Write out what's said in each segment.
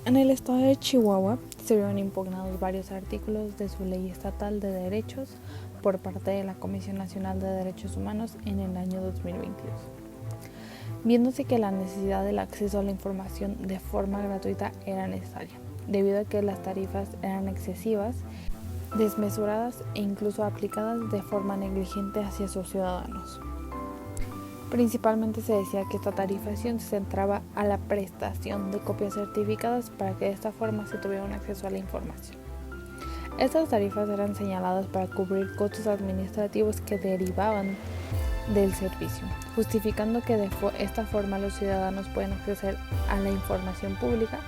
En el estado de Chihuahua se vieron impugnados varios artículos de su ley estatal de derechos por parte de la Comisión Nacional de Derechos Humanos en el año 2022. Viéndose que la necesidad del acceso a la información de forma gratuita era necesaria, debido a que las tarifas eran excesivas, desmesuradas e incluso aplicadas de forma negligente hacia sus ciudadanos. Principalmente se decía que esta tarifación se centraba a la prestación de copias certificadas para que de esta forma se tuviera un acceso a la información. Estas tarifas eran señaladas para cubrir costos administrativos que derivaban del servicio, justificando que de esta forma los ciudadanos pueden acceder a la información pública,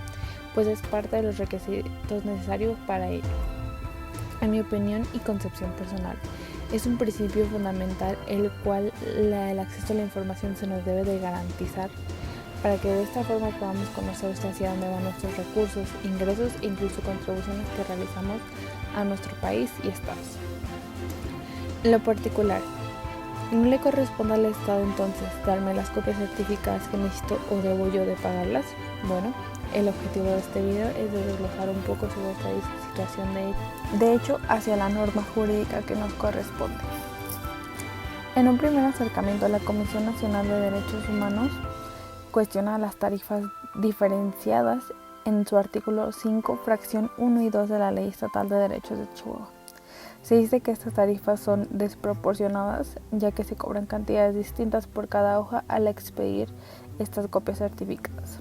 pues es parte de los requisitos necesarios para ello. En mi opinión y concepción personal, es un principio fundamental el cual el acceso a la información se nos debe de garantizar para que de esta forma podamos conocer hacia dónde van nuestros recursos, ingresos e incluso contribuciones que realizamos a nuestro país y estados. En lo particular, ¿no le corresponde al Estado entonces darme las copias certificadas que necesito o debo yo de pagarlas? Bueno, el objetivo de este video es desglosar un poco sobre esta situación de hecho hacia la norma jurídica que nos corresponde. En un primer acercamiento, la Comisión Nacional de Derechos Humanos cuestiona las tarifas diferenciadas en su artículo 5, fracción 1 y 2 de la Ley Estatal de Derechos de Chihuahua. Se dice que estas tarifas son desproporcionadas, ya que se cobran cantidades distintas por cada hoja al expedir estas copias certificadas.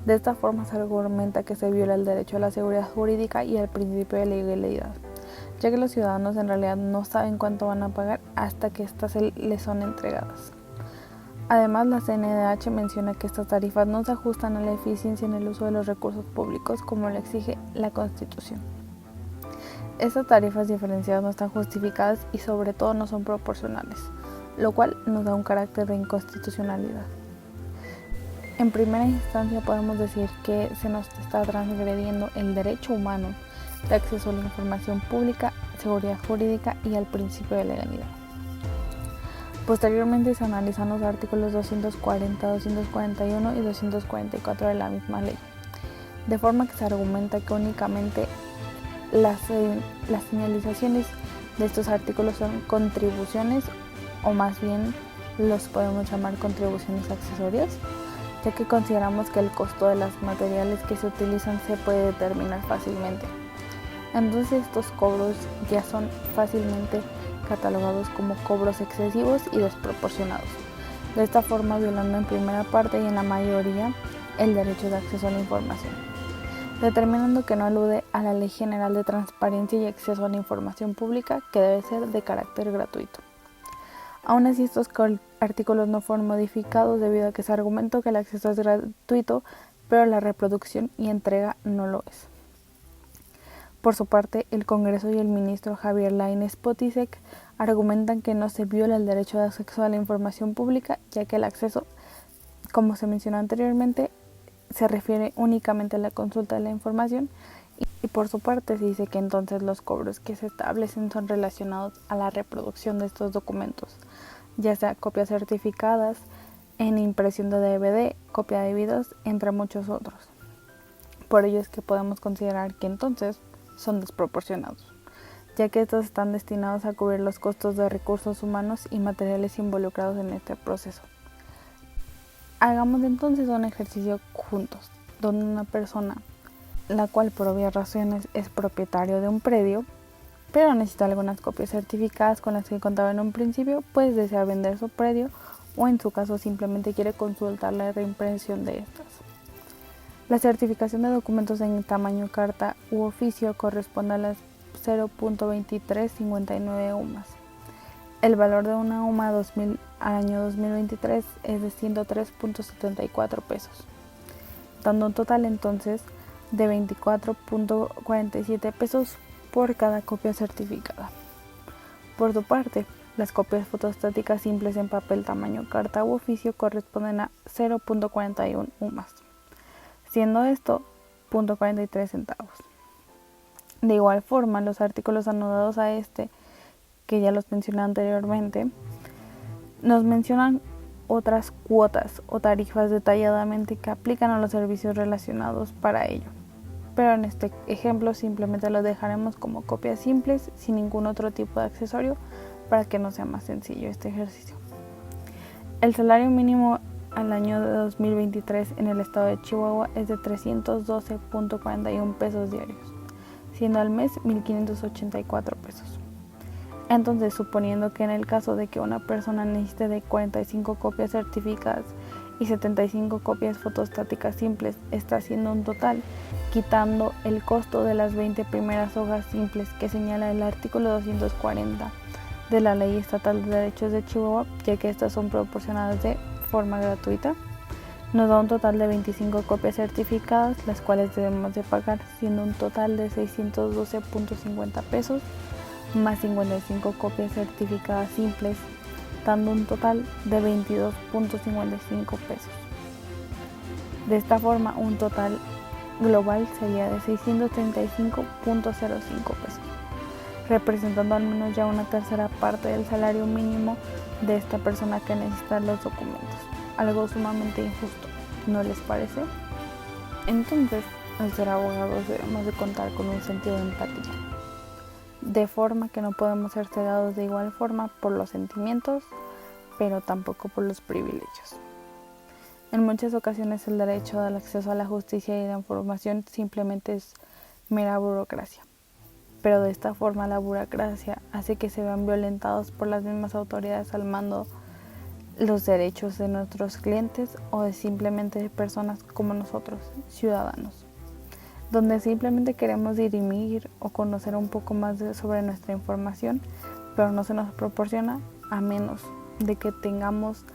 De esta forma se argumenta que se viola el derecho a la seguridad jurídica y el principio de legalidad, ya que los ciudadanos en realidad no saben cuánto van a pagar hasta que estas les son entregadas. Además, la CNDH menciona que estas tarifas no se ajustan a la eficiencia en el uso de los recursos públicos como lo exige la Constitución. Estas tarifas diferenciadas no están justificadas y sobre todo no son proporcionales, lo cual nos da un carácter de inconstitucionalidad. En primera instancia podemos decir que se nos está transgrediendo el derecho humano de acceso a la información pública, seguridad jurídica y al principio de legalidad. Posteriormente se analizan los artículos 240, 241 y 244 de la misma ley, de forma que se argumenta que únicamente las señalizaciones de estos artículos son contribuciones, o más bien los podemos llamar contribuciones accesorias, ya que consideramos que el costo de los materiales que se utilizan se puede determinar fácilmente. Entonces estos cobros ya son fácilmente catalogados como cobros excesivos y desproporcionados, de esta forma violando en primera parte y en la mayoría el derecho de acceso a la información, determinando que no alude a la Ley General de Transparencia y Acceso a la Información Pública, que debe ser de carácter gratuito. Aún así, estos artículos no fueron modificados debido a que se argumentó que el acceso es gratuito, pero la reproducción y entrega no lo es. Por su parte, el Congreso y el ministro Javier Lainez Potisek argumentan que no se viola el derecho de acceso a la información pública, ya que el acceso, como se mencionó anteriormente, se refiere únicamente a la consulta de la información y por su parte se dice que entonces los cobros que se establecen son relacionados a la reproducción de estos documentos, ya sea copias certificadas, en impresión de DVD, copia de videos, entre muchos otros. Por ello es que podemos considerar que entonces son desproporcionados, ya que estos están destinados a cubrir los costos de recursos humanos y materiales involucrados en este proceso. Hagamos entonces un ejercicio juntos, donde una persona, la cual por obvias razones es propietario de un predio, pero necesita algunas copias certificadas con las que contaba en un principio, pues desea vender su predio o en su caso simplemente quiere consultar la reimpresión de estas. La certificación de documentos en tamaño carta u oficio corresponde a las 0.2359 UMAS. El valor de una UMA al año 2023 es de 103.74 pesos, dando un total entonces de 24.47 pesos por cada copia certificada. Por su parte, las copias fotostáticas simples en papel tamaño carta u oficio corresponden a 0.41 UMAS, siendo esto 0.43 centavos. De igual forma, los artículos anudados a que ya los mencioné anteriormente, nos mencionan otras cuotas o tarifas detalladamente que aplican a los servicios relacionados para ello. Pero en este ejemplo simplemente lo dejaremos como copias simples sin ningún otro tipo de accesorio para que no sea más sencillo este ejercicio. El salario mínimo al año de 2023 en el estado de Chihuahua es de 312.41 pesos diarios, siendo al mes 1.584 pesos. Entonces, suponiendo que en el caso de que una persona necesite de 45 copias certificadas y 75 copias fotostáticas simples, está haciendo un total, quitando el costo de las 20 primeras hojas simples que señala el artículo 240 de la Ley Estatal de Derechos de Chihuahua, ya que estas son proporcionadas de forma gratuita, nos da un total de 25 copias certificadas, las cuales debemos de pagar, siendo un total de 612.50 pesos, más 55 copias certificadas simples, dando un total de 22.55 pesos. De esta forma, un total global sería de 635.05 pesos, representando al menos ya una tercera parte del salario mínimo de esta persona que necesita los documentos. Algo sumamente injusto, ¿no les parece? Entonces, al ser abogados debemos de contar con un sentido de empatía, de forma que no podemos ser cegados de igual forma por los sentimientos, pero tampoco por los privilegios. En muchas ocasiones el derecho al acceso a la justicia y la información simplemente es mera burocracia, pero de esta forma la burocracia hace que se vean violentados por las mismas autoridades al mando los derechos de nuestros clientes o de simplemente de personas como nosotros, ciudadanos, donde simplemente queremos dirimir o conocer un poco más sobre nuestra información, pero no se nos proporciona a menos de que tengamos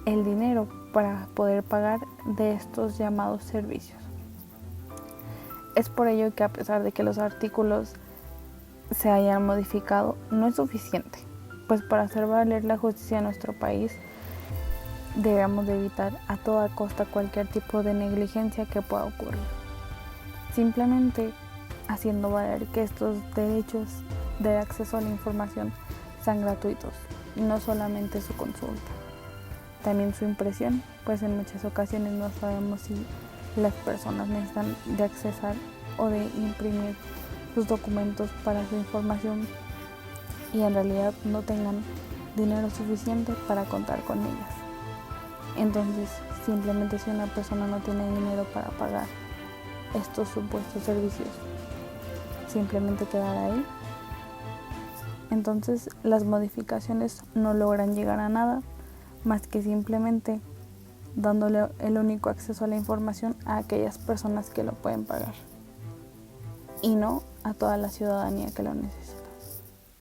el dinero para poder pagar de estos llamados servicios. Es por ello que a pesar de que los artículos se hayan modificado, no es suficiente, pues para hacer valer la justicia en nuestro país debemos de evitar a toda costa cualquier tipo de negligencia que pueda ocurrir, simplemente haciendo valer que estos derechos de acceso a la información sean gratuitos y no solamente su consulta, también su impresión, pues en muchas ocasiones no sabemos si las personas necesitan de accesar o de imprimir sus documentos para su información y en realidad no tengan dinero suficiente para contar con ellas. Entonces, simplemente si una persona no tiene dinero para pagar estos supuestos servicios, simplemente quedar ahí. Entonces, las modificaciones no logran llegar a nada más que simplemente dándole el único acceso a la información a aquellas personas que lo pueden pagar y no a toda la ciudadanía que lo necesita.